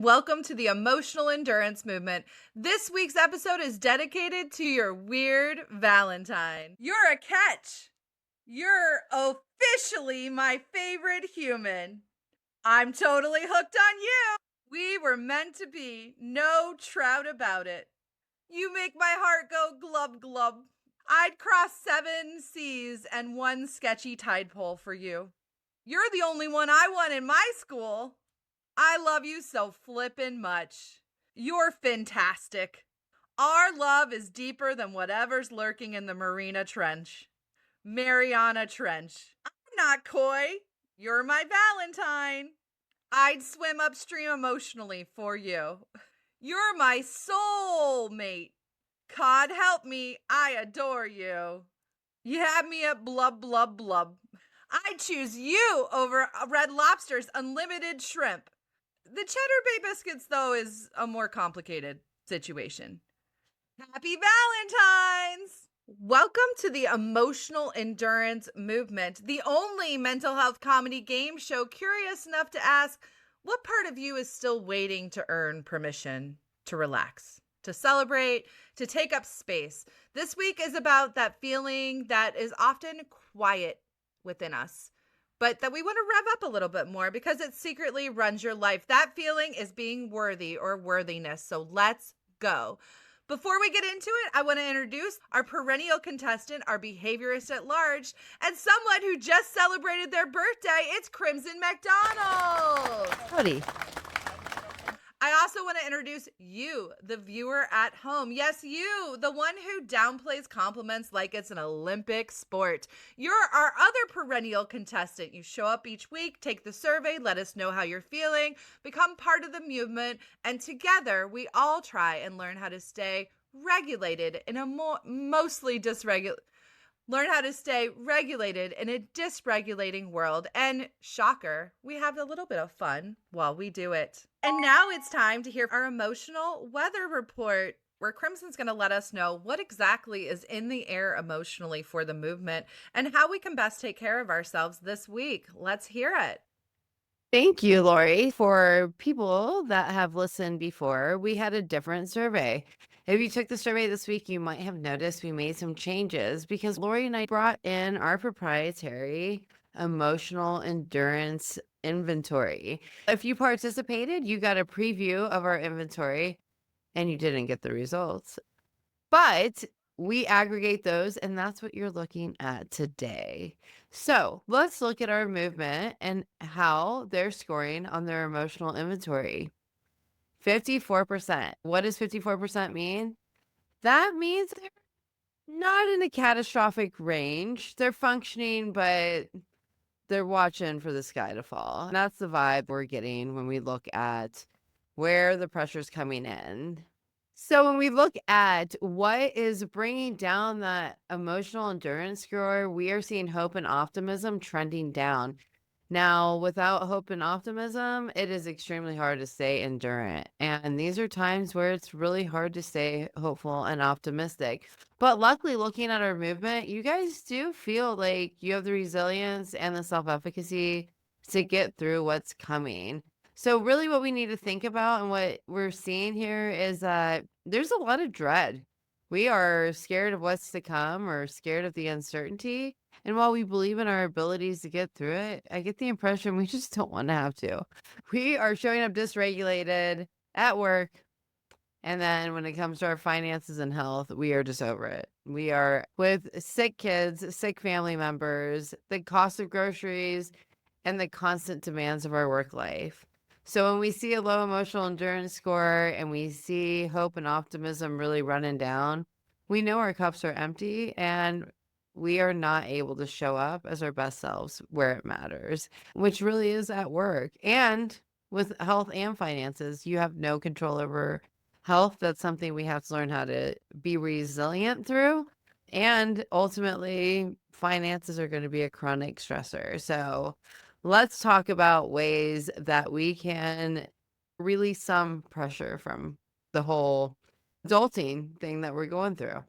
Welcome to the Emotional Endurance Movement. This week's episode is dedicated to your weird Valentine. You're a catch. You're officially my favorite human. I'm totally hooked on you. We were meant to be, no doubt about it. You make my heart go glub glub. I'd cross 7 seas and 1 sketchy tide pole for you. You're the only one I want in my school. I love you so flippin' much. You're fantastic. Our love is deeper than whatever's lurking in the Marina Trench. Mariana Trench. I'm not coy. You're my Valentine. I'd swim upstream emotionally for you. You're my soulmate. God help me, I adore you. You have me at blub blub blub. I'd choose you over Red Lobster's unlimited shrimp. The Cheddar Bay biscuits, though, is a more complicated situation. Happy Valentine's! Welcome to the Emotional Endurance Movement, the only mental health comedy game show curious enough to ask, what part of you is still waiting to earn permission to relax, to celebrate, to take up space? This week is about that feeling that is often quiet within us, but that we want to rev up a little bit more because it secretly runs your life. That feeling is being worthy or worthiness. So let's go. Before we get into it, I want to introduce our perennial contestant, our behaviorist at large, and someone who just celebrated their birthday. It's Crimson MacDonald. Howdy. I also want to introduce you, the viewer at home. Yes, you, the one who downplays compliments like it's an Olympic sport. You're our other perennial contestant. You show up each week, take the survey, let us know how you're feeling, become part of the movement, and together we all try and learn how to stay regulated in a mostly dysregulated. Learn how to stay regulated in a dysregulating world. And shocker, we have a little bit of fun while we do it. And now it's time to hear our emotional weather report, where Crimson's going to let us know what exactly is in the air emotionally for the movement and how we can best take care of ourselves this week. Let's hear it. Thank you, Laurie. For people that have listened before, we had a different survey. If you took the survey this week, you might have noticed we made some changes because Laurie and I brought in our proprietary emotional endurance inventory. If you participated, you got a preview of our inventory and you didn't get the results. But we aggregate those, and that's what you're looking at today. So let's look at our movement and how they're scoring on their emotional inventory. 54%. What does 54% mean? That means they're not in a catastrophic range. They're functioning, but they're watching for the sky to fall. And that's the vibe we're getting when we look at where the pressure's coming in. So when we look at what is bringing down that emotional endurance score, we are seeing hope and optimism trending down. Now, without hope and optimism, it is extremely hard to stay endurant. And these are times where it's really hard to stay hopeful and optimistic. But luckily, looking at our movement, you guys do feel like you have the resilience and the self-efficacy to get through what's coming. So really what we need to think about and what we're seeing here is that there's a lot of dread. We are scared of what's to come or scared of the uncertainty. And while we believe in our abilities to get through it, I get the impression we just don't want to have to. We are showing up dysregulated at work. And then when it comes to our finances and health, we are just over it. We are with sick kids, sick family members, the cost of groceries, and the constant demands of our work life. So when we see a low emotional endurance score and we see hope and optimism really running down, we know our cups are empty and we are not able to show up as our best selves where it matters, which really is at work. And with health and finances, you have no control over health. That's something we have to learn how to be resilient through. And ultimately, finances are going to be a chronic stressor. So let's talk about ways that we can release some pressure from the whole adulting thing that we're going through.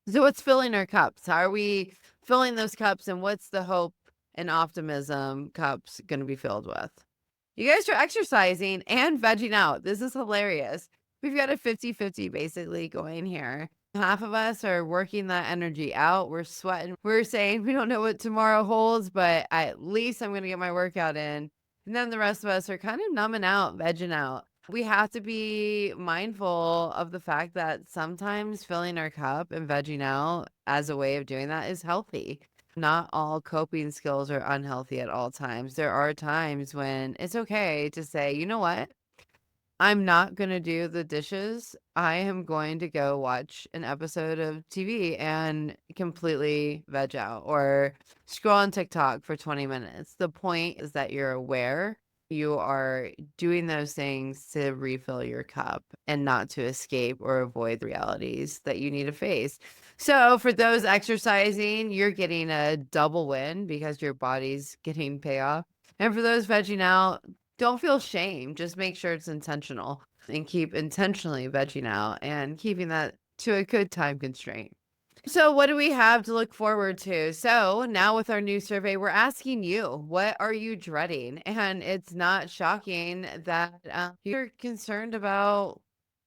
So what's filling our cups? How are we filling those cups, and what's the hope and optimism cups going to be filled with? You guys are exercising and vegging out. This is hilarious. We've got a 50-50 basically going here. Half of us are working that energy out. We're sweating. We're saying we don't know what tomorrow holds, but at least I'm going to get my workout in. And then the rest of us are kind of numbing out, vegging out. We have to be mindful of the fact that sometimes filling our cup and vegging out as a way of doing that is healthy. Not all coping skills are unhealthy at all times. There are times when it's okay to say, you know what? I'm not going to do the dishes. I am going to go watch an episode of TV and completely veg out or scroll on TikTok for 20 minutes. The point is that you're aware you are doing those things to refill your cup and not to escape or avoid the realities that you need to face. So for those exercising, you're getting a double win because your body's getting payoff. And for those vegging out, don't feel shame. Just make sure it's intentional and keep intentionally vegging out and keeping that to a good time constraint. So, what do we have to look forward to? So, now with our new survey, we're asking you, what are you dreading? And it's not shocking that you're concerned about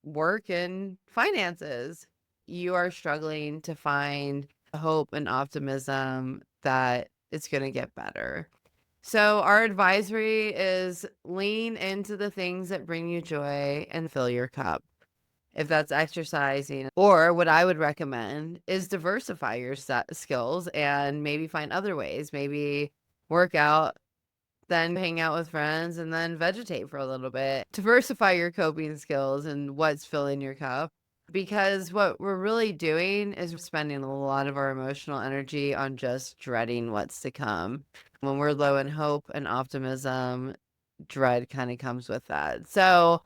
work and finances. You are struggling to find hope and optimism that it's going to get better. So, our advisory is lean into the things that bring you joy and fill your cup. If that's exercising, or what I would recommend is diversify your skills and maybe find other ways. Maybe work out, then hang out with friends, and then vegetate for a little bit. Diversify your coping skills and what's filling your cup. Because what we're really doing is we're spending a lot of our emotional energy on just dreading what's to come. When we're low in hope and optimism, dread kind of comes with that. So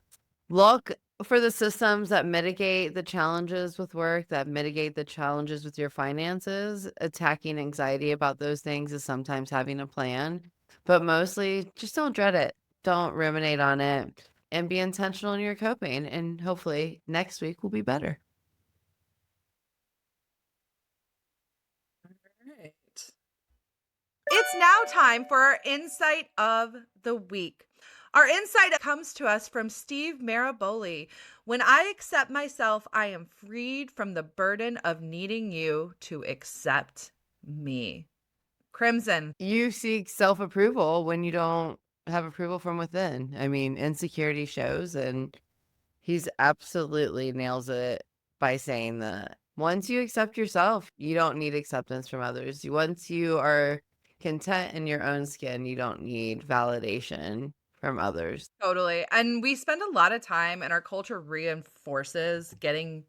look for the systems that mitigate the challenges with work, that mitigate the challenges with your finances. Attacking anxiety about those things is sometimes having a plan, but mostly just don't dread it. Don't ruminate on it and be intentional in your coping. And hopefully next week will be better. Right. It's now time for our insight of the week. Our insight comes to us from Steve Maraboli. When I accept myself, I am freed from the burden of needing you to accept me. Crimson. You seek self approval when you don't have approval from within. I mean, insecurity shows, and he's absolutely nails it by saying that once you accept yourself, you don't need acceptance from others. Once you are content in your own skin, you don't need validation from others. Totally. And we spend a lot of time, and our culture reinforces getting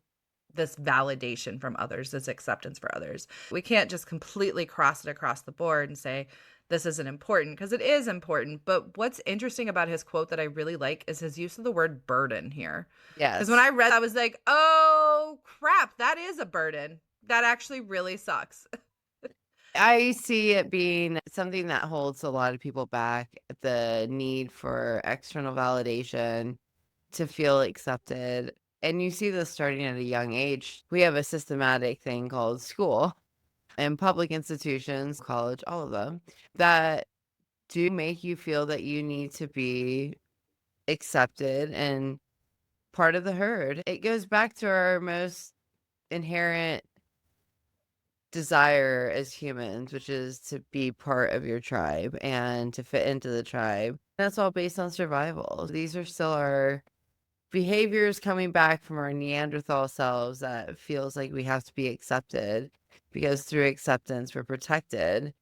this validation from others, this acceptance for others. We can't just completely cross it across the board and say, this isn't important, because it is important. But what's interesting about his quote that I really like is his use of the word burden here. Because when Yes. I read, I was like, oh crap, that is a burden. That actually really sucks. I see it being something that holds a lot of people back, the need for external validation to feel accepted. And you see this starting at a young age. We have a systematic thing called school and public institutions, college, all of them, that do make you feel that you need to be accepted and part of the herd. It goes back to our most inherent desire as humans, which is to be part of your tribe and to fit into the tribe. That's all based on survival. These are still our behaviors coming back from our Neanderthal selves that feels like we have to be accepted because through acceptance we're protected.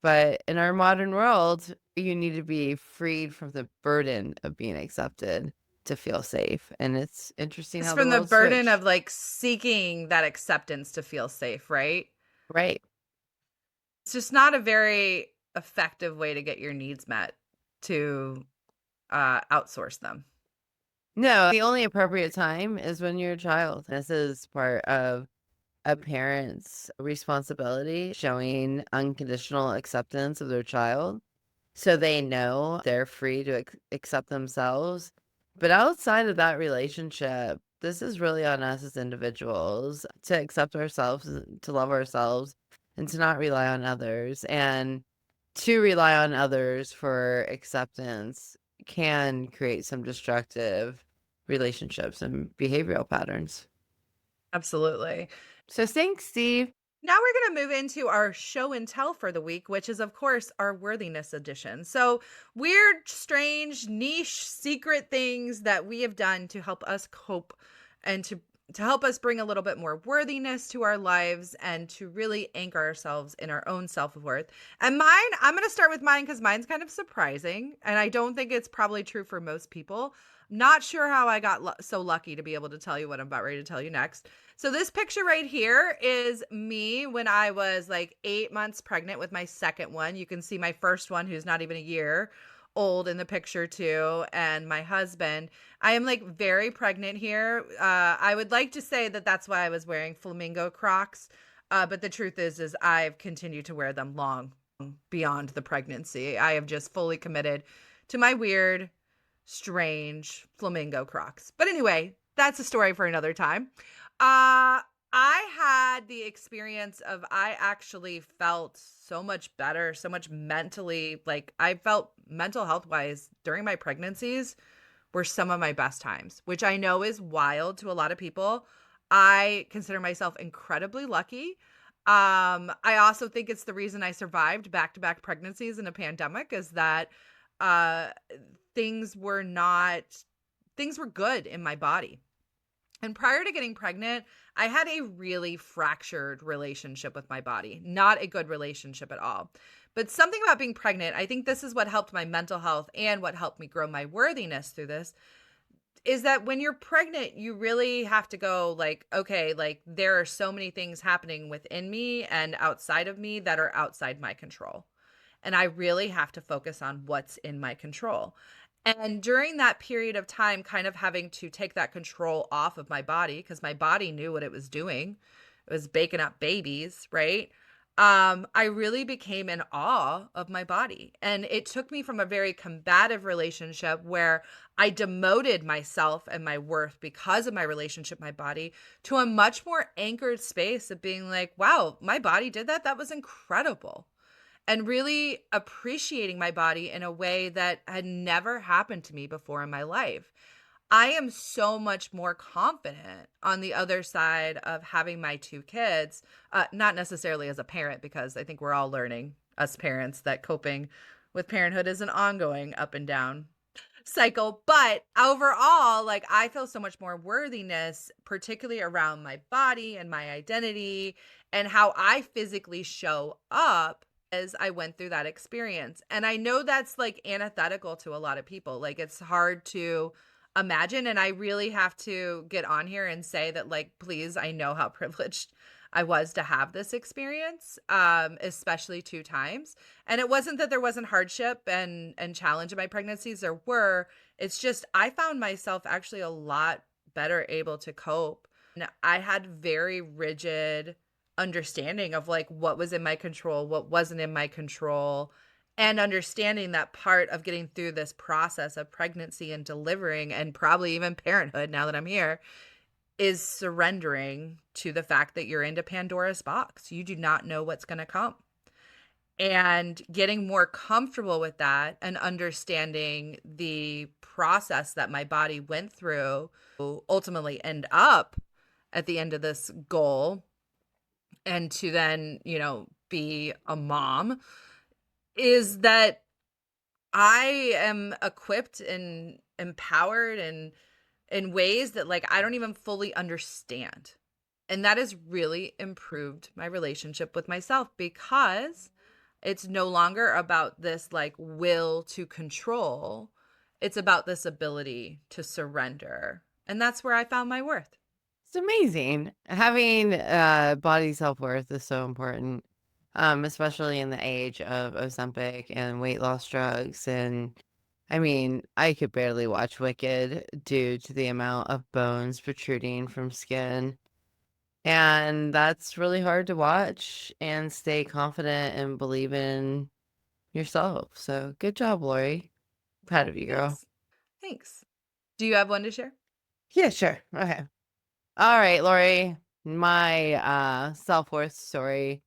But in our modern world, you need to be freed from the burden of being accepted to feel safe. And it's interesting It's how the from the world burden of switched. like seeking that acceptance to feel safe, right? Right. It's just not a very effective way to get your needs met, to outsource them. No, the only appropriate time is when you're a child. This is part of a parent's responsibility, showing unconditional acceptance of their child so they know they're free to accept themselves. But outside of that relationship, this is really on us as individuals to accept ourselves, to love ourselves, and to not rely on others. And to rely on others for acceptance can create some destructive relationships and behavioral patterns. Absolutely. So thanks, Steve. Now we're going to move into our show and tell for the week, which is, of course, our worthiness edition. So, weird, strange, niche, secret things that we have done to help us cope and to help us bring a little bit more worthiness to our lives and to really anchor ourselves in our own self-worth. And mine, I'm going to start with mine because mine's kind of surprising, and I don't think it's probably true for most people. Not sure how I got so lucky to be able to tell you what I'm about ready to tell you next. So this picture right here is me when I was like 8 months pregnant with my second one. You can see my first one, who's not even a year old, in the picture too, and my husband. I am like very pregnant here. I would like to say that that's why I was wearing flamingo Crocs, but the truth is I've continued to wear them long beyond the pregnancy. I have just fully committed to my weird, strange flamingo Crocs. But anyway, that's a story for another time. I had the experience of I actually felt so much better, so much mentally, like I felt mental health wise during my pregnancies were some of my best times, which I know is wild to a lot of people. I consider myself incredibly lucky. I also think it's the reason I survived back-to-back pregnancies in a pandemic is that uh things were not things were good in my body. And prior to getting pregnant, I had a really fractured relationship with my body, not a good relationship at all. But something about being pregnant, I think this is what helped my mental health and what helped me grow my worthiness through this, is that when you're pregnant, you really have to go like, okay, like there are so many things happening within me and outside of me that are outside my control. And I really have to focus on what's in my control. And during that period of time, kind of having to take that control off of my body because my body knew what it was doing. It was baking up babies, right? I really became in awe of my body. And it took me from a very combative relationship where I demoted myself and my worth because of my relationship, my body, to a much more anchored space of being like, wow, my body did that. That was incredible, and really appreciating my body in a way that had never happened to me before in my life. I am so much more confident on the other side of having my two kids, not necessarily as a parent, because I think we're all learning, us parents, that coping with parenthood is an ongoing up and down cycle. But overall, like I feel so much more worthiness, particularly around my body and my identity and how I physically show up as I went through that experience. And I know that's like antithetical to a lot of people. Like it's hard to imagine. And I really have to get on here and say that, like, please, I know how privileged I was to have this experience, especially 2 times. And it wasn't that there wasn't hardship and challenge in my pregnancies. There were. It's just I found myself actually a lot better able to cope. And I had very rigid understanding of like what was in my control, what wasn't in my control, and understanding that part of getting through this process of pregnancy and delivering and probably even parenthood now that I'm here is surrendering to the fact that you're into Pandora's box. You do not know what's going to come. And getting more comfortable with that and understanding the process that my body went through to ultimately end up at the end of this goal and to then, be a mom, is that I am equipped and empowered and in ways that like I don't even fully understand. And that has really improved my relationship with myself because it's no longer about this like will to control. It's about this ability to surrender. And that's where I found my worth. It's amazing. Having body self-worth is so important, especially in the age of Ozempic and weight loss drugs. And I mean, I could barely watch Wicked due to the amount of bones protruding from skin. And that's really hard to watch and stay confident and believe in yourself. So good job, Lori. Proud of you, girl. Thanks. Thanks. Do you have one to share? Yeah, sure. Okay. All right, Lori. My self-worth story.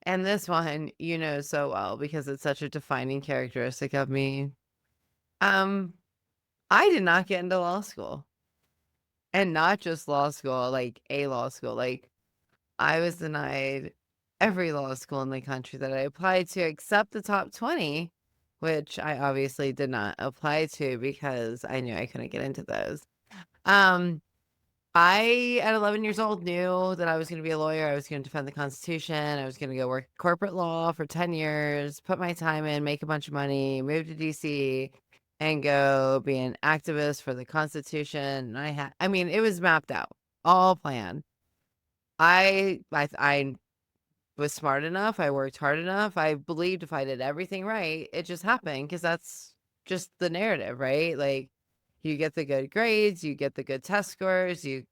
And this one, you know so well because it's such a defining characteristic of me. I did not get into law school, and not just law school, like a law school. Like, I was denied every law school in the country that I applied to except the top 20, which I obviously did not apply to because I knew I couldn't get into those. Um, I, at 11 years old, knew that I was going to be a lawyer. I was going to defend the Constitution. I was going to go work corporate law for 10 years, put my time in, make a bunch of money, move to DC, and go be an activist for the Constitution. And I mean, it was mapped out, all planned. I was smart enough. I worked hard enough. I believed if I did everything right, it just happened because that's just the narrative, right? Like, you get the good grades, you get the good test scores, you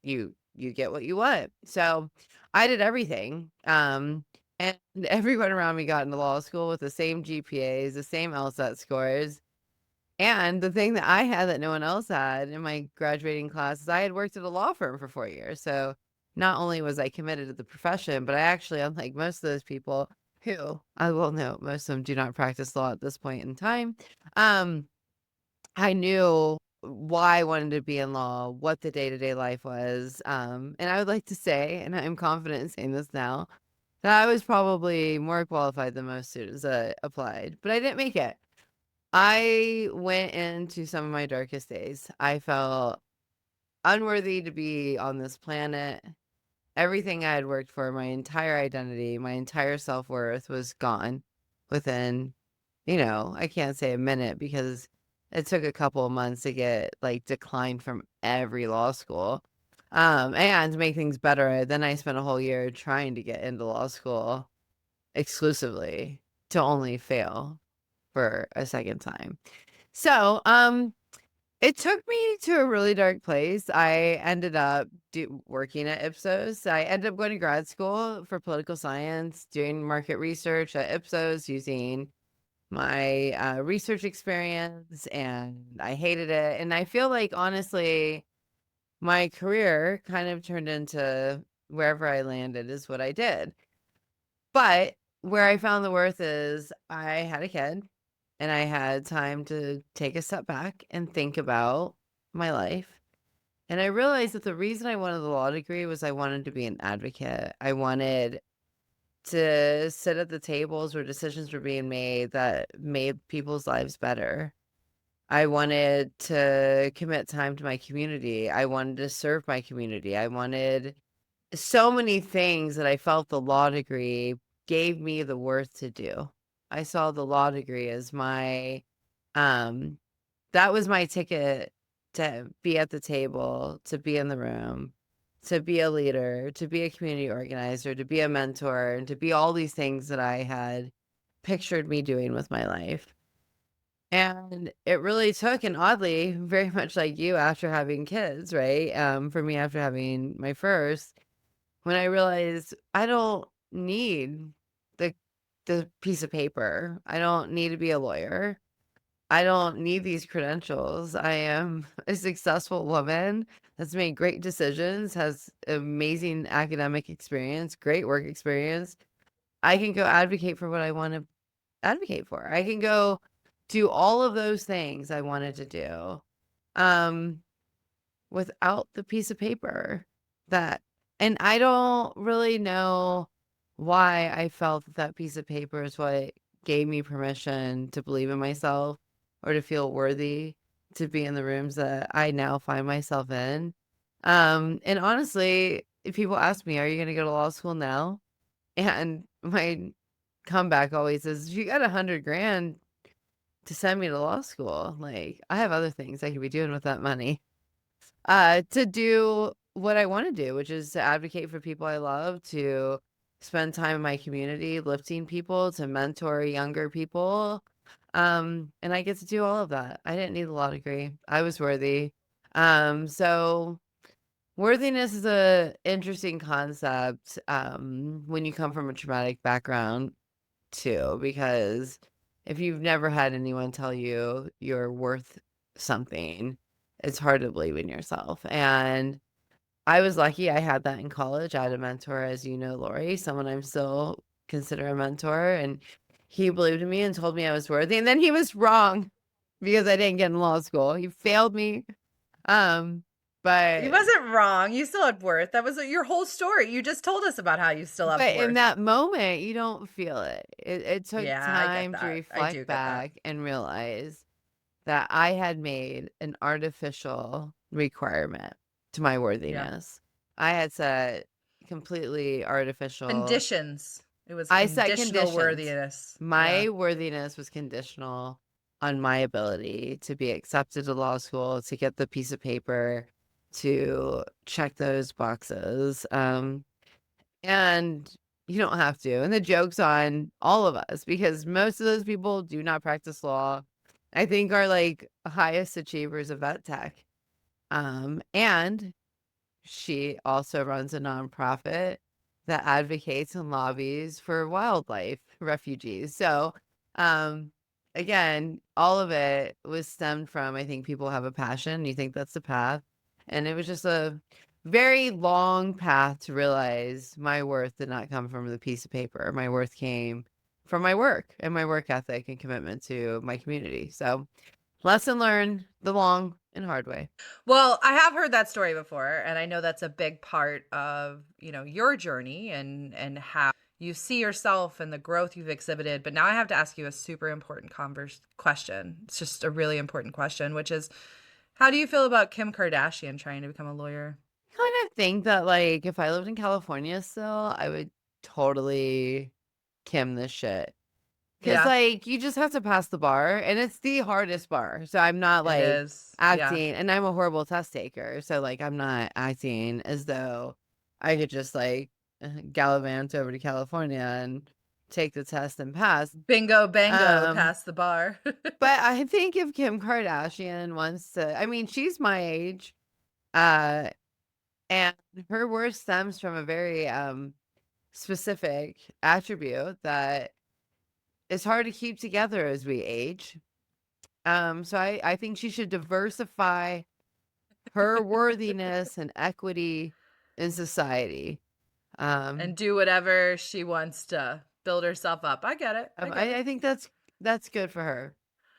get what you want. So I did everything. And everyone around me got into law school with the same GPAs, the same LSAT scores. And the thing that I had that no one else had in my graduating class is I had worked at a law firm for 4 years. So not only was I committed to the profession, but I actually, unlike most of those people who I will note, most of them do not practice law at this point in time. I knew why I wanted to be in law, what the day-to-day life was. And I would like to say, and I'm confident in saying this now, that I was probably more qualified than most students that applied, but I didn't make it. I went into some of my darkest days. I felt unworthy to be on this planet. Everything I had worked for, my entire identity, my entire self-worth was gone within, I can't say a minute because it took a couple of months to get like declined from every law school. And to make things better, then I spent a whole year trying to get into law school exclusively to only fail for a second time. So, it took me to a really dark place. I ended up working at Ipsos. I ended up going to grad school for political science, doing market research at Ipsos using my research experience, and I hated it. And I feel like, honestly, my career kind of turned into wherever I landed is what I did. But where I found the worth is I had a kid and I had time to take a step back and think about my life. And I realized that the reason I wanted the law degree was I wanted to be an advocate. I wanted to sit at the tables where decisions were being made that made people's lives better. I wanted to commit time to my community. I wanted to serve my community. I wanted so many things that I felt the law degree gave me the worth to do. I saw the law degree as um, that was my ticket to be at the table, to be in the room, to be a leader, to be a community organizer, to be a mentor, and to be all these things that I had pictured me doing with my life. And it really took, and oddly, very much like you after having kids, right? For me, after having my first, when I realized I don't need the the piece of paper. I don't need to be a lawyer. I don't need these credentials. I am a successful woman that's made great decisions, has amazing academic experience, great work experience. I can go advocate for what I want to advocate for. I can go do all of those things I wanted to do. Um, without the piece of paper that and I don't really know why I felt that that piece of paper is what gave me permission to believe in myself or to feel worthy to be in the rooms that I now find myself in. And honestly, if people ask me, are you going to go to law school now? And my comeback always is, if you got 100 grand to send me to law school, like, I have other things I could be doing with that money to do what I want to do, which is to advocate for people I love, to spend time in my community, lifting people, to mentor younger people. And I get to do all of that. I didn't need the law degree. I was worthy. So worthiness is a interesting concept when you come from a traumatic background too, because if you've never had anyone tell you you're worth something, it's hard to believe in yourself. And I was lucky I had that in college. I had a mentor, as you know, Laurie, someone I'm still consider a mentor, and he believed in me and told me I was worthy. And then he was wrong because I didn't get in law school. He failed me. He But wasn't wrong. You still had worth. That was your whole story. You just told us about how you still have but in worth. that moment, you don't feel it. It took Yeah, I get time to that. I do reflect get that. back and realize that I had made an artificial requirement to my Yeah. worthiness. I had set completely artificial. Conditions. It was I set conditional conditions. worthiness. Yeah. My worthiness was conditional on my ability to be accepted to law school, to get the piece of paper, to check those boxes. And you don't have to. And the joke's on all of us because most of those people do not practice law. I think are like highest achievers of vet tech. And she also runs a nonprofit that advocates and lobbies for wildlife refugees. So, um, again, all of it was stemmed from, I think people have a passion. You think that's the path. And it was just a very long path to realize my worth did not come from the piece of paper. My worth came from my work and my work ethic and commitment to my community. So, lesson learned the long and hard way. Well, I have heard that story before, and I know that's a big part of, your journey and how you see yourself and the growth you've exhibited. But now I have to ask you a super important question. It's just a really important question, which is, how do you feel about Kim Kardashian trying to become a lawyer? Kind of think that, like, if I lived in California still, I would totally Kim this shit. Cause Yeah, like, you just have to pass the bar, and it's the hardest bar. So I'm not it like is. Yeah. acting, and I'm a horrible test taker. So like, I'm not acting as though I could just like gallivant over to California and take the test and pass. Bingo, bango, Um, past the bar. but I think if Kim Kardashian wants to, I mean, she's my age. Uh, And her worth stems from a very specific attribute that is hard to keep together as we age. So I think she should diversify her worthiness and equity in society. Um, And do whatever she wants to build herself up. I get it. I get it. I think that's good for her.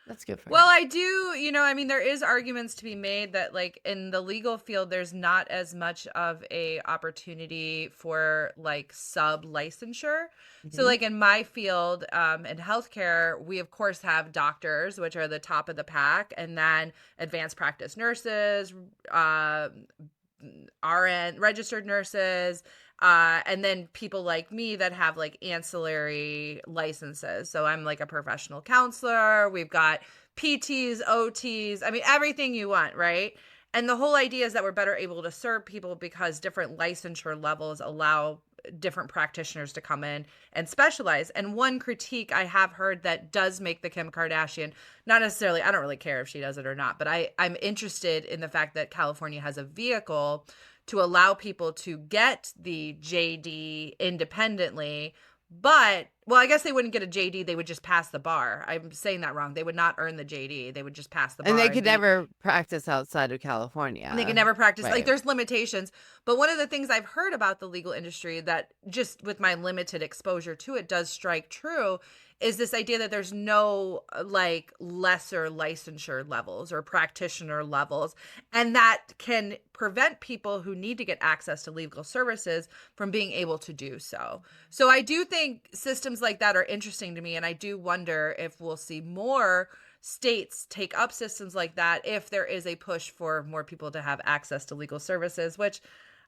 That's good for Well, her. I do, I mean, there is arguments to be made that like in the legal field, there's not as much of a opportunity for like sub licensure. So Mhm. like in my field, in healthcare, we of course have doctors, which are the top of the pack, and then advanced practice nurses, uh, RN, registered nurses, and then people like me that have like ancillary licenses. So I'm like a professional counselor. We've got PTs, OTs, I mean, everything you want, right? And the whole idea is that we're better able to serve people because different licensure levels allow different practitioners to come in and specialize. And one critique I have heard that does make the Kim Kardashian, not necessarily, I don't really care if she does it or not, but I'm interested in the fact that California has a vehicle to allow people to get the JD independently. But, well, I guess they wouldn't get a JD. They would just pass the bar. I'm saying that wrong. They would not earn the JD. They would just pass the And bar they and could be, never practice outside of and they can California. never practice. Like Right. there's limitations. But one of the things I've heard about the legal industry that just with my limited exposure to it does strike true is this idea that there's no like lesser licensure levels or practitioner levels. And that can prevent people who need to get access to legal services from being able to do so. So I do think systems like that are interesting to me. And I do wonder if we'll see more states take up systems like that if there is a push for more people to have access to legal services, which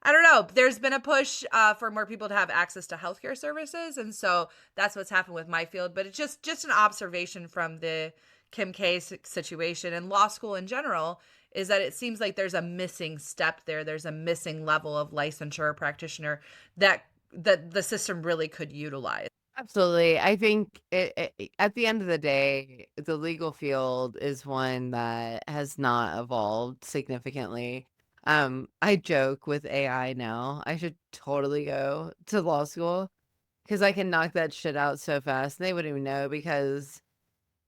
I don't know. There's been a push for more people to have access to healthcare services, and so that's what's happened with my field. But it's just an observation from the Kim K situation and law school in general is that it seems like there's a missing step there. There's a missing level of licensure or practitioner that the system really could utilize. Absolutely. I think at the end of the day, the legal field is one that has not evolved significantly. I joke with AI now. I should totally go to law school because I can knock that shit out so fast. They wouldn't even know because,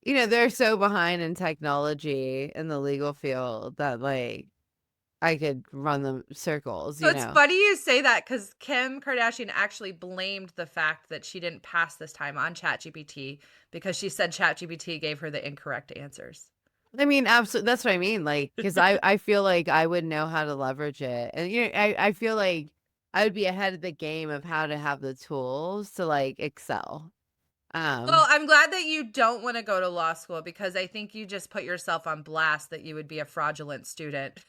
they're so behind in technology in the legal field that like I could run them circles, So it's funny you say that because Kim Kardashian actually blamed the fact that she didn't pass this time on ChatGPT because she said ChatGPT gave her the incorrect answers. I mean, absolutely. That's what I mean. Like, because I feel like I would know how to leverage it. And, I feel like I would be ahead of the game of how to have the tools to like excel. Well, Um, I'm glad that you don't want to go to law school because I think you just put yourself on blast that you would be a fraudulent student.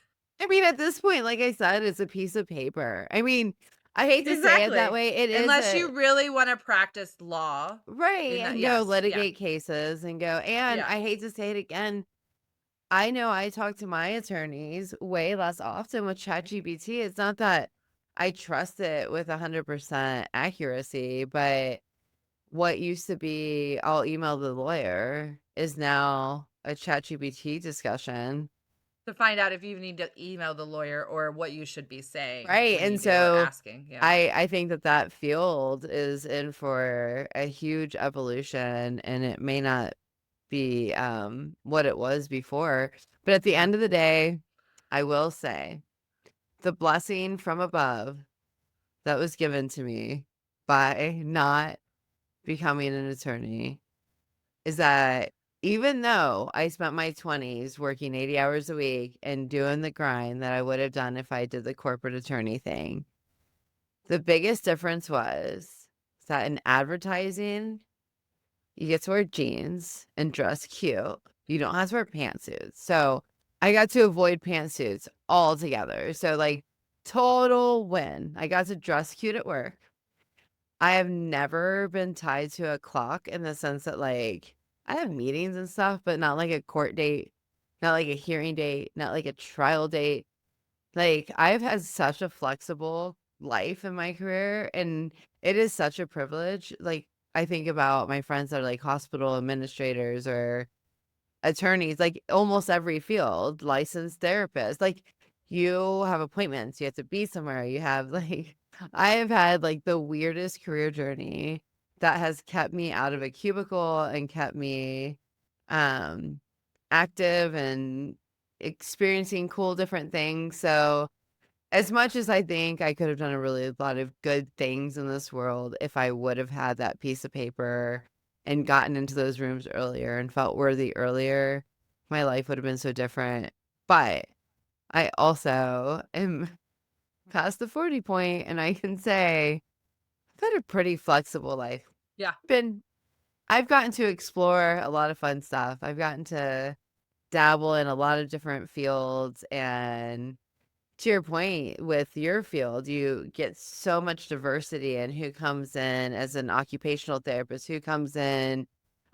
I mean, at this point, like I said, it's a piece of paper. I mean, I hate to say it that Exactly. way. It is Unless a you really want to practice law right in that. and go Yes. Yeah. litigate cases and go. And Yeah. I hate to say it again. I know I talk to my attorneys way less often with ChatGPT. It's not that I trust it with 100% accuracy, but what used to be I'll email the lawyer is now a ChatGPT discussion. To find out if you need to email the lawyer or what you should be saying Right. when you And do or so asking. Yeah. I think that that field is in for a huge evolution, and it may not be what it was before. But at the Yeah. end of the day, I will say the blessing from above that was given to me by not becoming an attorney is that even though I spent my 20s working 80 hours a week and doing the grind that I would have done if I did the corporate attorney thing, the biggest difference was that in advertising, you get to wear jeans and dress cute. You don't have to wear pantsuits. So I got to avoid pantsuits altogether. So, like, total win. I got to dress cute at work. I have never been tied to a clock in the sense that, like, I have meetings and stuff, but not like a court date, not like a hearing date, not like a trial date. Like, I've had such a flexible life in my career, and it is such a privilege. Like, I think about my friends that are like hospital administrators or attorneys, like almost every field, licensed therapists. Like, you have appointments, you have to be somewhere, you have like, I have had like the weirdest career journey that has kept me out of a cubicle and kept me um active and experiencing cool different things. So as much as I think I could have done a really lot of good things in this world if I would have had that piece of paper and gotten into those rooms earlier and felt worthy earlier, my life would have been so different. But I also am past the 40 point, and I can say I've had a pretty flexible life. Yeah. Been I've gotten to explore a lot of fun stuff. I've gotten to dabble in a lot of different fields, and to your point with your field, you get so much diversity in who comes in as an occupational therapist, who comes in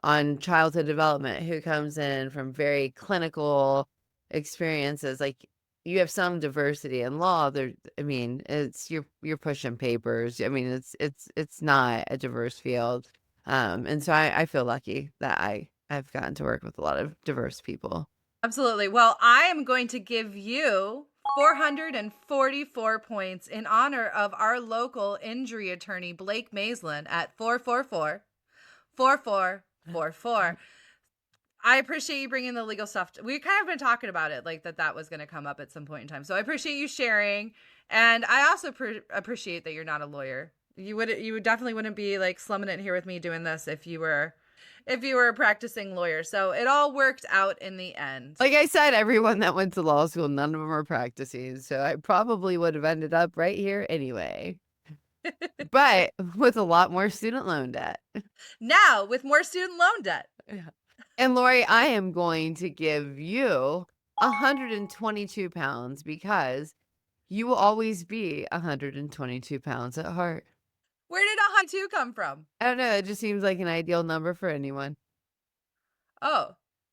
on childhood development, who comes in from very clinical experiences. Like, you have some diversity in law. There, I mean, it's you're pushing papers. I mean, it's not a diverse field. And so I feel lucky that I've gotten to work with a lot of diverse people. Absolutely. Well, I am going to give you 444 points in honor of our local injury attorney, Blake Maislin, at 444 4444. I appreciate you bringing the legal stuff. We kind of been talking about it, like that was going to come up at some point in time. So I appreciate you sharing, and I also appreciate that you're not a lawyer. You would definitely wouldn't be like slumming it here with me doing this if you were a practicing lawyer. So it all worked out in the end. Like I said, everyone that went to law school, none of them are practicing. So I probably would have ended up right here anyway, but with a lot more student loan debt. Now with more student loan debt. Yeah. And Lori, I am going to give you 122 pounds because you will always be 122 pounds at heart. Where did 102 come from? I don't know. It just seems like an ideal number for anyone. Oh,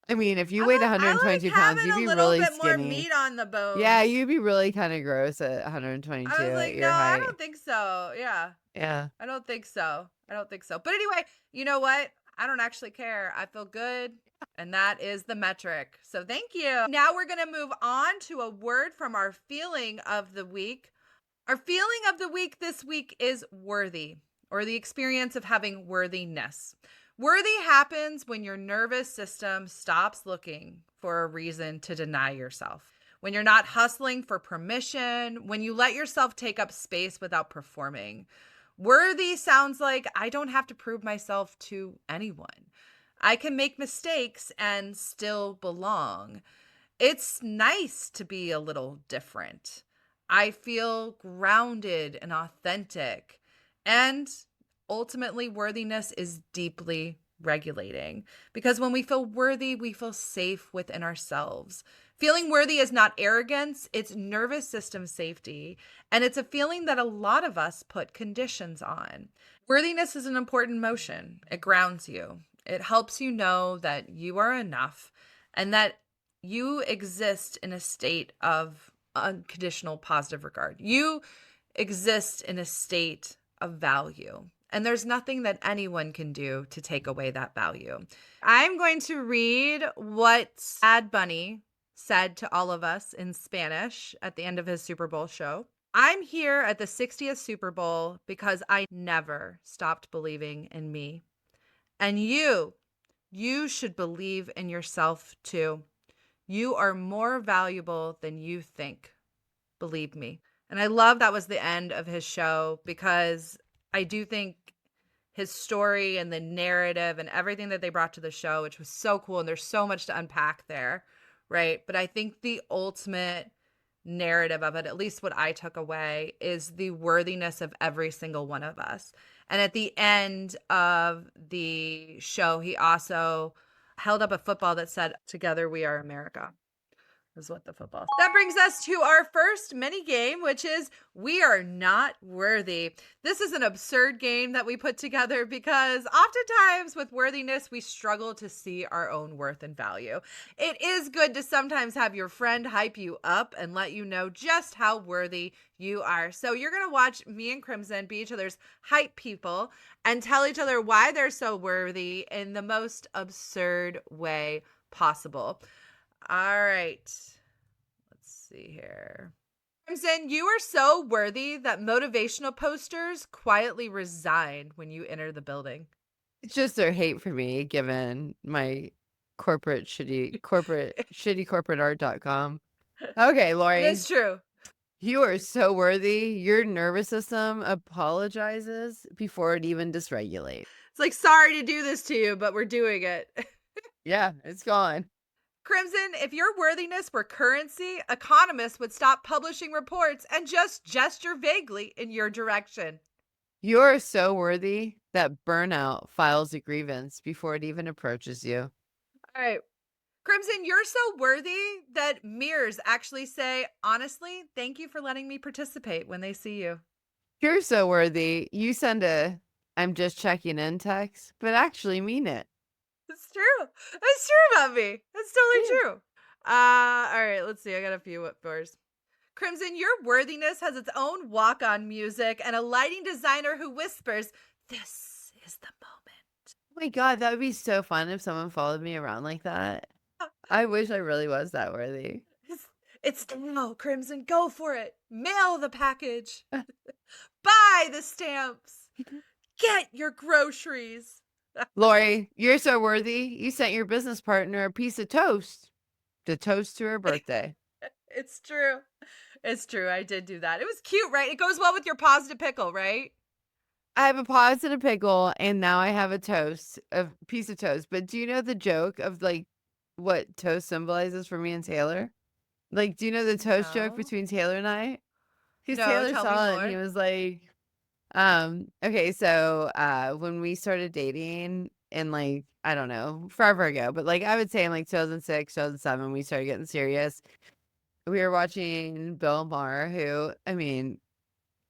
I mean, if you weighed I 122 like pounds, having you'd a be little really bit more skinny. meat on the Yeah, bones. you'd be really kind of gross at I 122 was at like, no, your I height. don't think so. Yeah, Yeah. I don't think so. I don't think so. But anyway, you know what? I don't actually care. I feel good. And that is the metric. So thank you. Now we're going to move on to a word from our feeling of the week. Our feeling of the week this week is worthy, or the experience of having worthiness. Worthy happens when your nervous system stops looking for a reason to deny yourself. When you're not hustling for permission, when you let yourself take up space without performing. Worthy sounds like I don't have to prove myself to anyone. I can make mistakes and still belong. It's nice to be a little different. I feel grounded and authentic. And ultimately, worthiness is deeply regulating because when we feel worthy, we feel safe within ourselves. Feeling worthy is not arrogance, it's nervous system safety. And it's a feeling that a lot of us put conditions on. Worthiness is an important emotion. It grounds you, it helps you know that you are enough and that you exist in a state of unconditional positive regard. You exist in a state of value. And there's nothing that anyone can do to take away that value. I'm going to read what Bad Bunny said to all of us in Spanish at the end of his Super Bowl show. I'm here at the 60th Super Bowl because I never stopped believing in me. And you should believe in yourself too. You are more valuable than you think. Believe me. And I love that was the end of his show because I do think his story and the narrative and everything that they brought to the show, which was so cool. And there's so much to unpack there, right? But I think the ultimate narrative of it, at least what I took away, is the worthiness of every single one of us. And at the end of the show, he also held up a football that said, "Together we are America." Is what the football. That brings us to our first mini game, which is We Are Not Worthy. This is an absurd game that we put together because oftentimes with worthiness, we struggle to see our own worth and value. It is good to sometimes have your friend hype you up and let you know just how worthy you are. So you're going to watch me and Crimson be each other's hype people and tell each other why they're so worthy in the most absurd way possible. All right. Let's see here. Crimson, you are so worthy that motivational posters quietly resign when you enter the building. It's just their hate for me, given my shitty corporate art.com. Okay, Laurie. It's true. You are so worthy. Your nervous system apologizes before it even dysregulates. It's like, sorry to do this to you, but we're doing it. Yeah, it's gone. Crimson, if your worthiness were currency, economists would stop publishing reports and just gesture vaguely in your direction. You are so worthy that burnout files a grievance before it even approaches you. All right. Crimson, you're so worthy that mirrors actually say, honestly, thank you for letting me participate when they see you. You're so worthy. You send a "I'm just checking in" text, but actually mean it. It's true. It's true about me. It's totally true. All right, let's see. I got a few yours. Crimson, your worthiness has its own walk-on music and a lighting designer who whispers, "This is the moment." Oh my God, that would be so fun if someone followed me around like that. I wish I really was that worthy. It's now, Crimson. Go for it. Mail the package. Buy the stamps. Get your groceries. Laurie, you're so worthy. You sent your business partner a piece of toast to toast to her birthday. It's true. It's true. I did do that. It was cute, right? It goes well with your positive pickle, right? I have a pause and a pickle, and now I have a piece of toast. But do you know the joke of like what toast symbolizes for me and Taylor? Like, do you know the toast joke No. between Taylor and I? Because No, Taylor tell me saw it and more. he was like, okay, so when we started dating in like, I don't know, forever ago, but like I would say in like 2006, 2007, we started getting serious. We were watching Bill Maher, who, I mean,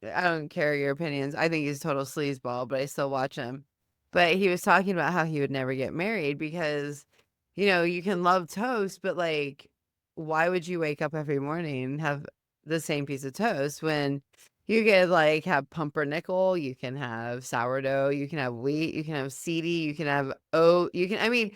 I don't care your opinions. I think he's a total sleazeball, but I still watch him. But he was talking about how he would never get married because, you can love toast, but like, why would you wake up every morning and have the same piece of toast when you could like have pumpernickel, you can have sourdough, you can have wheat, you can have seedy, you can have oat, I mean,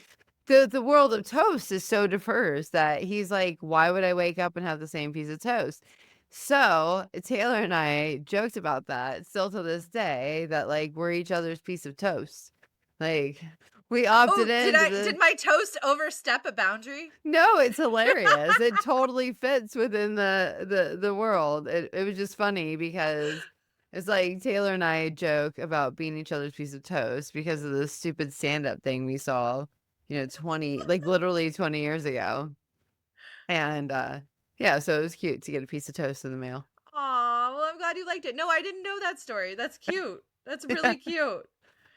the world of toast is so diverse that he's like, why would I wake up and have the same piece of toast? So Taylor and I joked about that still to this day that like we're each other's piece of toast. Like we opted into Did my toast overstep a boundary? No, it's hilarious. It totally fits within the world. It was just funny because it's like Taylor and I joke about being each other's piece of toast because of the stupid stand-up thing we saw literally 20 years ago. And yeah, so it was cute to get a piece of toast in the mail. Aw, well, I'm glad you liked it. No, I didn't know that story. That's cute. That's really cute.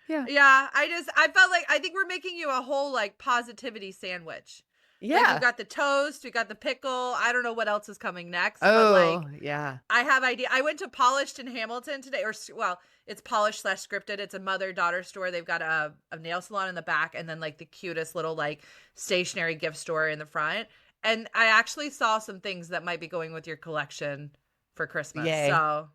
Yeah. Yeah, I felt like I think we're making you a whole like positivity sandwich. Like we've Yeah. got the toast, we got the pickle. I don't know what else is coming next, but Oh, like yeah. I have idea. I went to Polished in Hamilton today, well, it's Polished / Scripted. It's a mother-daughter store. They've got a nail salon in the back, and then like the cutest little like stationary gift store in the front. And I actually saw some things that might be going with your collection for Christmas. Yay. So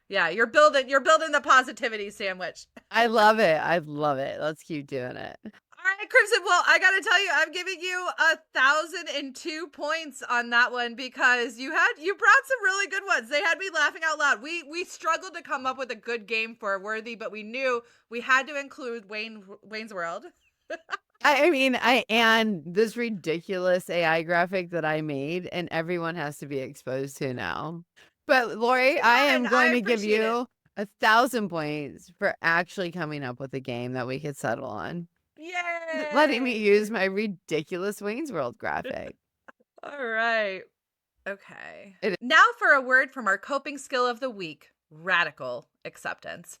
yeah, you're building the positivity sandwich. I love it. I love it. Let's keep doing it. All right, Crimson. Well, I gotta tell you, I'm giving you 1,002 points on that one because you brought some really good ones. They had me laughing out loud. We struggled to come up with a good game for Worthy, but we knew we had to include Wayne's World. I mean, and this ridiculous AI graphic that I made, and everyone has to be exposed to now. But Laurie, I am going to give you 1,000 points for actually coming up with a game that we could settle on. Yay! Letting me use my ridiculous Wayne's World graphic. All right. Okay. Now for a word from our coping skill of the week: radical acceptance.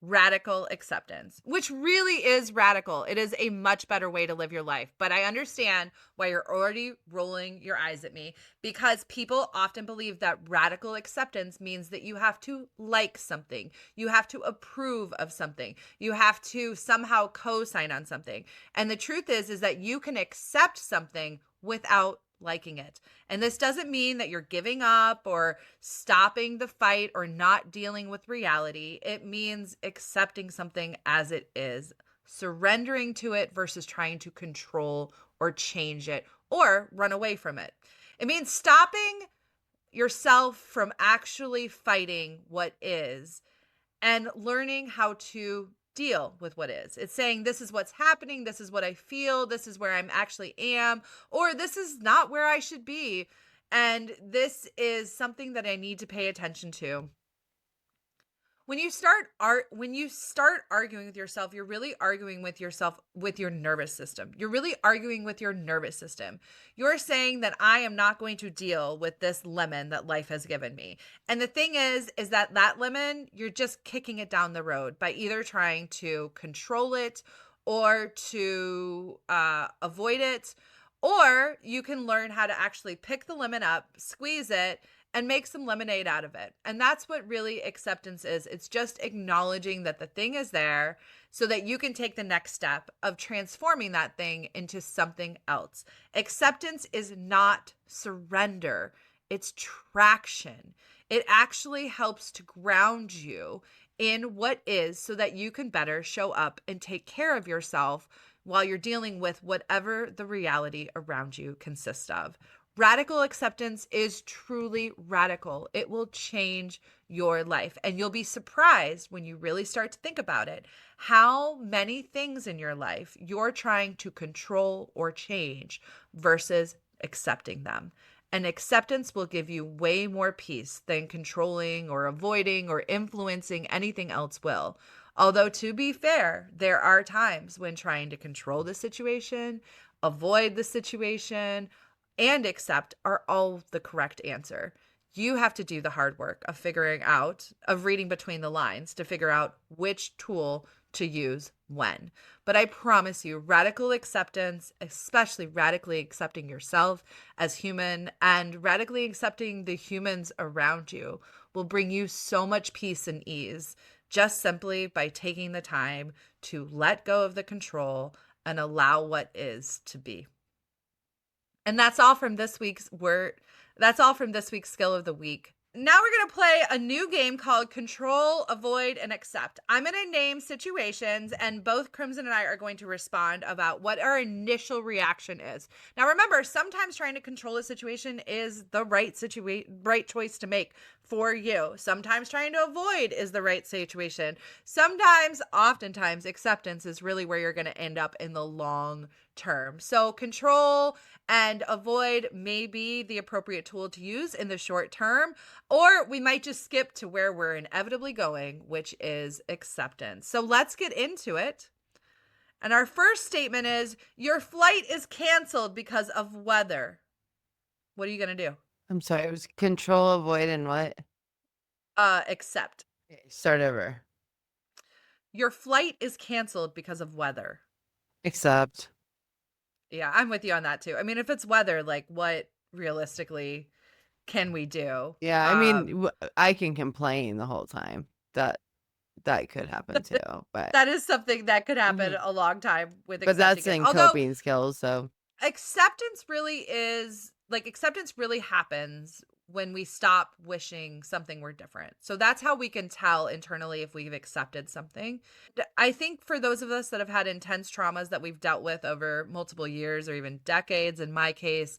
Radical acceptance, which really is radical. It is a much better way to live your life. But I understand why you're already rolling your eyes at me, because people often believe that radical acceptance means that you have to like something, you have to approve of something, you have to somehow co-sign on something. And the truth is that you can accept something without liking it. And this doesn't mean that you're giving up or stopping the fight or not dealing with reality. It means accepting something as it is, surrendering to it versus trying to control or change it or run away from it. It means stopping yourself from actually fighting what is and learning how to deal with what is. It's saying, this is what's happening, this is what I feel, this is where I'm actually am, or this is not where I should be. And this is something that I need to pay attention to. When you start arguing with yourself, you're really arguing with yourself with your nervous system. You're really arguing with your nervous system. You're saying that I am not going to deal with this lemon that life has given me. And the thing is that lemon, you're just kicking it down the road by either trying to control it or to avoid it. Or you can learn how to actually pick the lemon up, squeeze it, and make some lemonade out of it. And that's what really acceptance is. It's just acknowledging that the thing is there so that you can take the next step of transforming that thing into something else. Acceptance is not surrender, it's traction. It actually helps to ground you in what is so that you can better show up and take care of yourself while you're dealing with whatever the reality around you consists of. Radical acceptance is truly radical. It will change your life. And you'll be surprised when you really start to think about it, how many things in your life you're trying to control or change versus accepting them. And acceptance will give you way more peace than controlling or avoiding or influencing anything else will. Although, to be fair, there are times when trying to control the situation, avoid the situation, and accept are all the correct answer. You have to do the hard work of reading between the lines to figure out which tool to use when. But I promise you, radical acceptance, especially radically accepting yourself as human and radically accepting the humans around you, will bring you so much peace and ease, just simply by taking the time to let go of the control and allow what is to be. And that's all from this week's skill of the week. Now we're going to play a new game called Control, Avoid, and Accept. I'm going to name situations, and both Crimson and I are going to respond about what our initial reaction is. Now remember, sometimes trying to control a situation is the right choice to make for you. Sometimes trying to avoid is the right situation. Oftentimes, acceptance is really where you're going to end up in the long term. So control and avoid may be the appropriate tool to use in the short term, or we might just skip to where we're inevitably going, which is acceptance. So let's get into it. And our first statement is your flight is canceled because of weather. What are you going to do? I'm sorry, it was control, avoid, and what? Accept. Okay, start over. Your flight is canceled because of weather. Accept. Yeah, I'm with you on that too. I mean, if it's weather, like what realistically can we do? Yeah, I mean, I can complain the whole time. That could happen too, but that is something that could happen Mhm. a long time with But accepting that's it. in Although coping skills, so acceptance really happens when we stop wishing something were different. So that's how we can tell internally if we've accepted something. I think for those of us that have had intense traumas that we've dealt with over multiple years or even decades, in my case,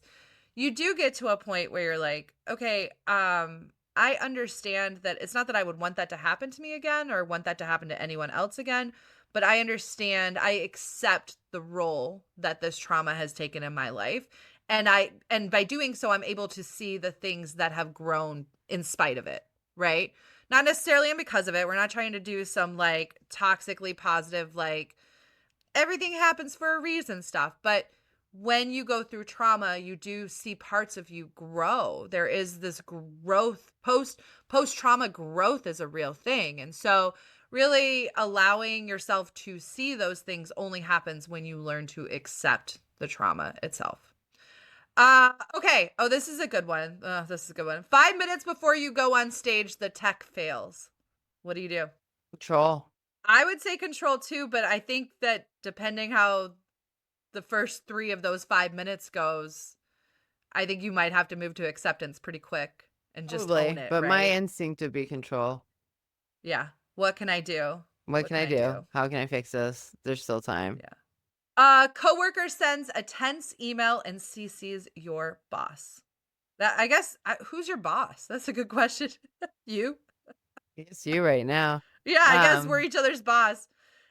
you do get to a point where you're like, okay, I understand that it's not that I would want that to happen to me again or want that to happen to anyone else again, but I understand, I accept the role that this trauma has taken in my life. And by doing so, I'm able to see the things that have grown in spite of it, right? Not necessarily and because of it. We're not trying to do some like toxically positive, like everything happens for a reason stuff. But when you go through trauma, you do see parts of you grow. There is this growth, post trauma growth is a real thing. And so really allowing yourself to see those things only happens when you learn to accept the trauma itself. Okay. Oh, this is a good one. This is a good one. 5 minutes before you go on stage, the tech fails. What do you do? control. I would say control too, but I think that depending how the first 3 of those 5 minutes goes, I think you might have to move to acceptance pretty quick and just own Probably, it, but my right? instinct would be control. Yeah. What can I do? What What can can I I do? do? How can I fix this? There's still time. Yeah. Coworker sends a tense email and CCs your boss. That I guess who's your boss? That's a good question. You? It's you right now. Yeah, I guess we're each other's boss.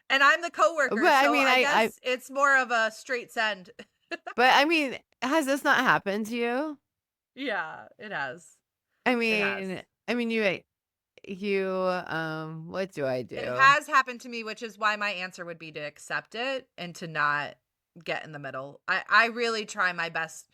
And I'm the But coworker, I so mean, I I guess it's more of a straight send. but I mean, has this not happened to you? Yeah, it has. I It has. mean, what do I It do? has happened to me, which is why my answer would be to accept it and to not get in the middle. I really try my best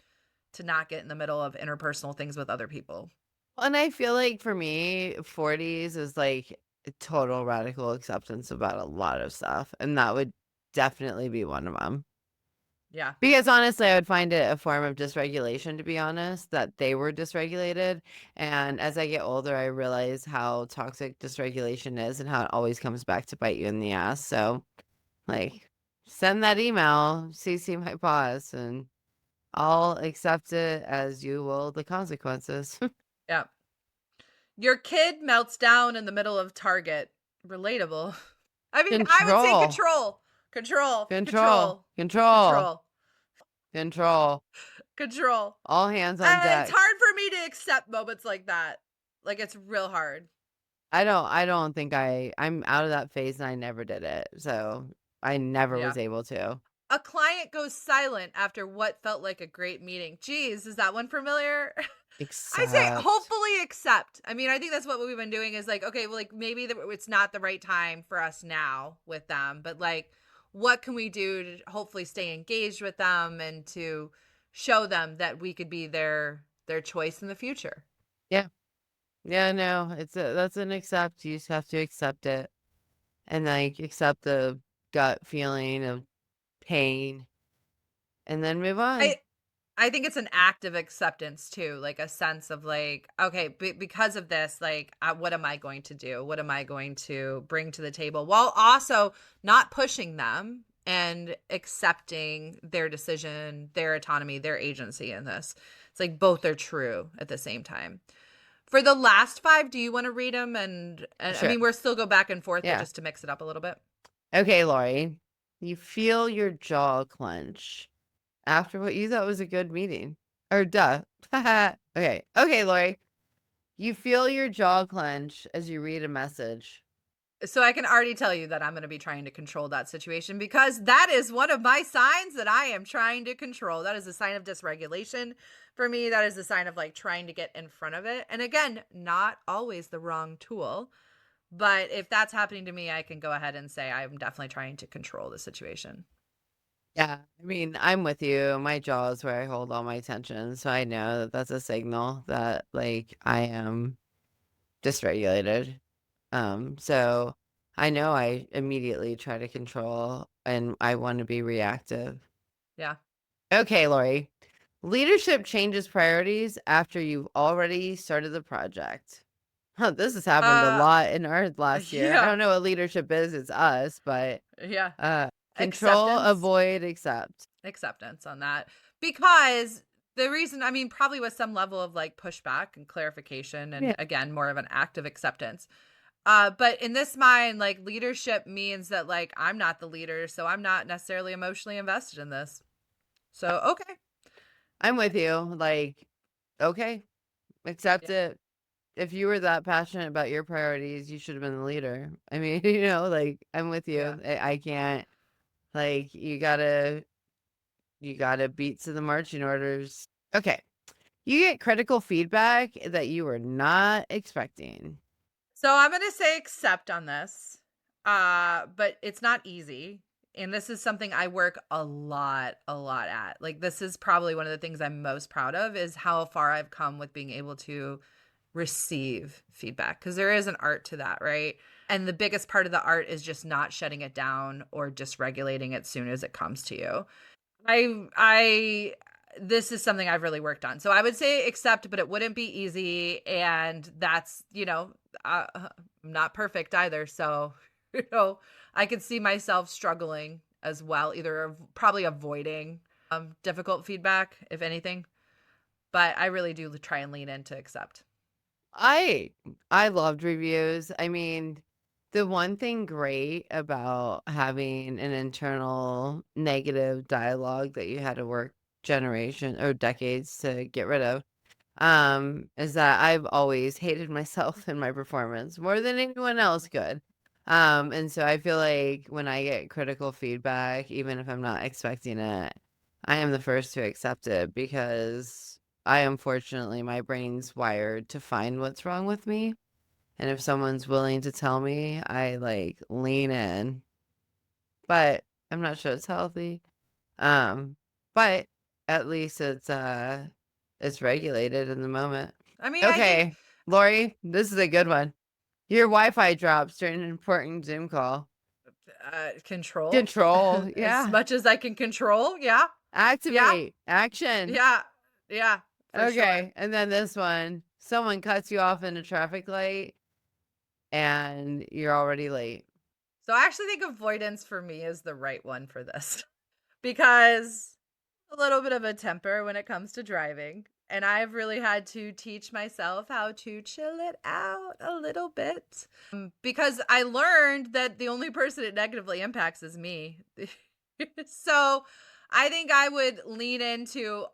to not get in the middle of interpersonal things with other people. And I feel like for me, 40s is like a total radical acceptance about a lot of stuff, and that would definitely be one of them. Yeah. Because honestly, I would find it a form of dysregulation, to be honest, that they were dysregulated. And as I get older, I realize how toxic dysregulation is and how it always comes back to bite you in the ass. So, like, send that email, CC my boss, and I'll accept it as you will the consequences. Yeah. Your kid melts down in the middle of Target. Relatable. I mean, I would say Control, control. Control. control, Control. control, Control. control. Control. All hands on It's deck. hard for me to accept moments like that. Like it's real hard. I don't think I'm out of that phase and I never did it. So I never Yeah. was able to. A client goes silent after what felt like a great meeting. Geez, is that one familiar? I say Except hopefully accept. I mean, I think that's what we've been doing is like, okay, well, like maybe it's not the right time for us now with them, but like, what can we do to hopefully stay engaged with them and to show them that we could be their choice in the future? yeah. Yeah, no, that's an accept. You just have to accept it and like accept the gut feeling of pain and then move on. I I think it's an act of acceptance too, like a sense of like, okay, because of this, like, what am I going to do? What am I going to bring to the table? While also not pushing them and accepting their decision, their autonomy, their agency in this. It's like both are true at the same time. For the last 5, do you want to read them? And I Sure. mean, we're still go back and forth, but Yeah. just to mix it up a little bit. Okay, Laurie. You feel your jaw clench after what you thought was a good meeting. Or duh. Okay. Okay, Laurie. You feel your jaw clench as you read a message. So I can already tell you that I'm going to be trying to control that situation because that is one of my signs that I am trying to control. That is a sign of dysregulation for me. That is a sign of like trying to get in front of it. And again, not always the wrong tool, But if that's happening to me, I can go ahead and say I'm definitely trying to control the situation. Yeah, I mean, I'm with you. My jaw is where I hold all my tension, so I know that that's a signal that like I am dysregulated. So I know I immediately try to control and I want to be reactive. Yeah. Okay, Lori. Leadership changes priorities after you've already started the project. Huh, this has happened a Uh, lot in our last year. I yeah. don't know what leadership is, it's us, but Yeah. control, Acceptance. avoid, accept. Acceptance on that. Because the reason, I mean, probably with some level of like pushback and clarification, and Yeah. again, more of an active acceptance. But in this mind, like leadership means that like I'm not the leader, so I'm not necessarily emotionally invested in this. So okay. I'm with you. Like, okay, accept Yeah. it. If you were that passionate about your priorities, you should have been the leader. I mean, like I'm with Yeah. you. I can't like you gotta beat to the marching orders. Okay. You get critical feedback that you were not expecting. So I'm going to say accept on this. But it's not easy. And this is something I work a lot at. Like this is probably one of the things I'm most proud of is how far I've come with being able to receive feedback because there is an art to that, right? And the biggest part of the art is just not shutting it down or just regulating it as soon as it comes to you. I this is something I've really worked on. So I would say accept, but it wouldn't be easy. And that's, I'm not perfect either. So, I could see myself struggling as well, either probably avoiding difficult feedback, if anything. But I really do try and lean into accept. I I loved reviews. I mean, the one thing great about having an internal negative dialogue that you had to work generation or decades to get rid of, is that I've always hated myself and my performance more than anyone else could. And so I feel like when I get critical feedback, even if I'm not expecting it, I am the first to accept it because I unfortunately my brain's wired to find what's wrong with me. And if someone's willing to tell me, I like lean in. But I'm not sure it's healthy. Um, but at least it's regulated in the moment. I mean, I think Okay, Lori, this is a good one. Your Wi-Fi drops during an important Zoom call. control Control, as yeah. much as I can control. Yeah. Yeah. Activate, action. Yeah. Yeah. For sure. Okay, and then this one. Someone cuts you off in a traffic light and you're already late. So I actually think avoidance for me is the right one for this because a little bit of a temper when it comes to driving. And I've really had to teach myself how to chill it out a little bit because I learned that the only person it negatively impacts is me. So I think I would lean into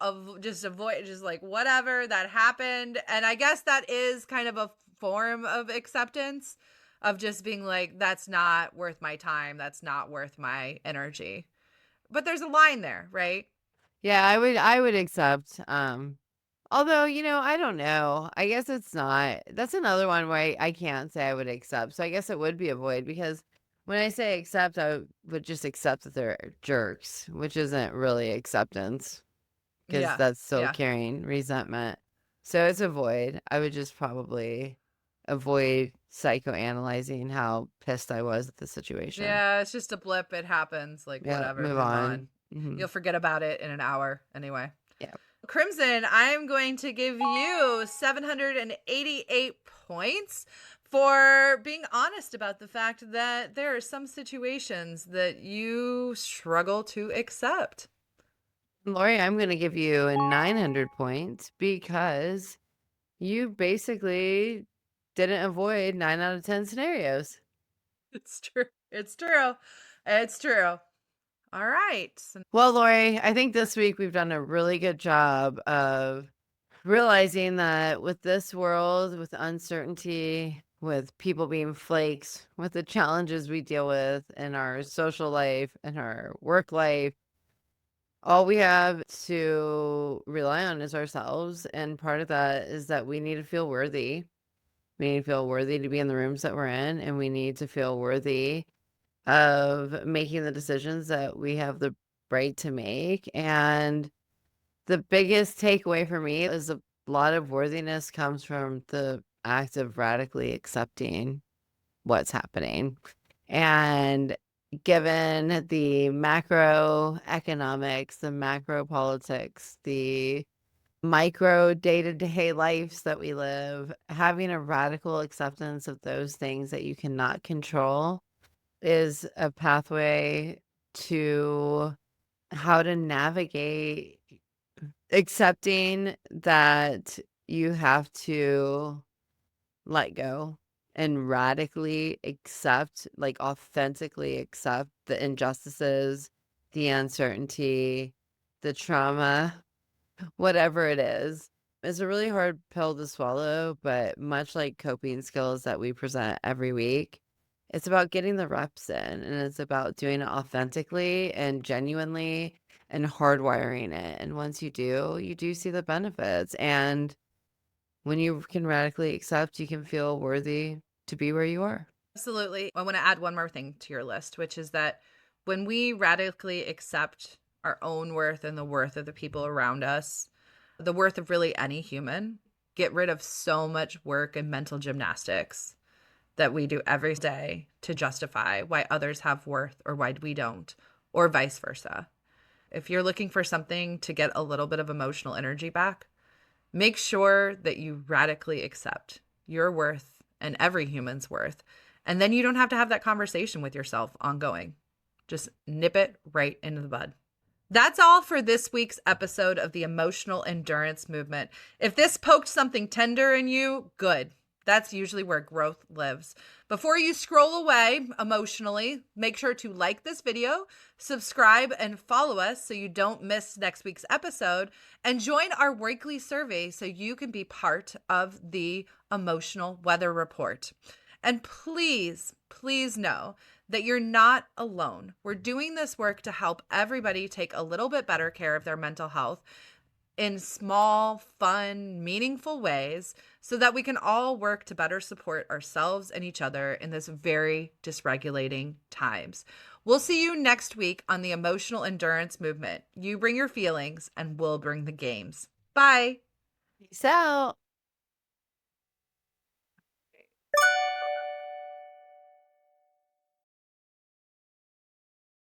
just avoid, just like whatever that happened. And I guess that is kind of a form of acceptance of just being like, that's not worth my time. That's not worth my energy. But there's a line there, right? Yeah, I would accept. Although, I don't know. I guess it's not. That's another one where I can't say I would accept. So I guess it would be avoid because when I say accept, I would just accept that they're jerks, which isn't really acceptance because Yeah. that's still Yeah. carrying resentment. So it's avoid. I would just probably avoid psychoanalyzing how pissed I was at the situation. Yeah. It's just a blip. It happens. Like, Yeah, whatever. move Move on. on. Hmm. You'll forget about it in an hour anyway. Yeah. Crimson, I'm going to give you 788 points for being honest about the fact that there are some situations that you struggle to accept. Lori, I'm going to give you a 900 points because you basically didn't avoid 9 out of 10 scenarios. It's true. It's true. It's true. All right. Well, Lori, I think this week we've done a really good job of realizing that with this world, with uncertainty, with people being flakes, with the challenges we deal with in our social life and our work life, all we have to rely on is ourselves. And part of that is that we need to feel worthy. We need to feel worthy to be in the rooms that we're in, and we need to feel worthy of making the decisions that we have the right to make. And the biggest takeaway for me is a lot of worthiness comes from the act of radically accepting what's happening. And given the macroeconomics, the macro politics, the micro day-to-day lives that we live, having a radical acceptance of those things that you cannot control is a pathway to how to navigate accepting that you have to let go and radically accept, like authentically accept the injustices, the uncertainty, the trauma, whatever it is. It's a really hard pill to swallow, but much like coping skills that we present every week, it's about getting the reps in, and it's about doing it authentically and genuinely and hardwiring it. And once you do see the benefits. And when you can radically accept, you can feel worthy to be where you are. Absolutely. I want to add one more thing to your list, which is that when we radically accept our own worth and the worth of the people around us, the worth of really any human, get rid of so much work and mental gymnastics that we do every day to justify why others have worth or why we don't, or vice versa. If you're looking for something to get a little bit of emotional energy back, make sure that you radically accept your worth and every human's worth. And then you don't have to have that conversation with yourself ongoing. Just nip it right into the bud. That's all for this week's episode of the Emotional Endurance Movement. If this poked something tender in you, good. That's usually where growth lives. Before you scroll away emotionally, make sure to like this video, subscribe, and follow us so you don't miss next week's episode, and join our weekly survey so you can be part of the emotional weather report. And please, please know that you're not alone. We're doing this work to help everybody take a little bit better care of their mental health in small, fun, meaningful ways so that we can all work to better support ourselves and each other in this very dysregulating times. We'll see you next week on the Emotional Endurance Movement. You bring your feelings and we'll bring the games. Bye. Peace out.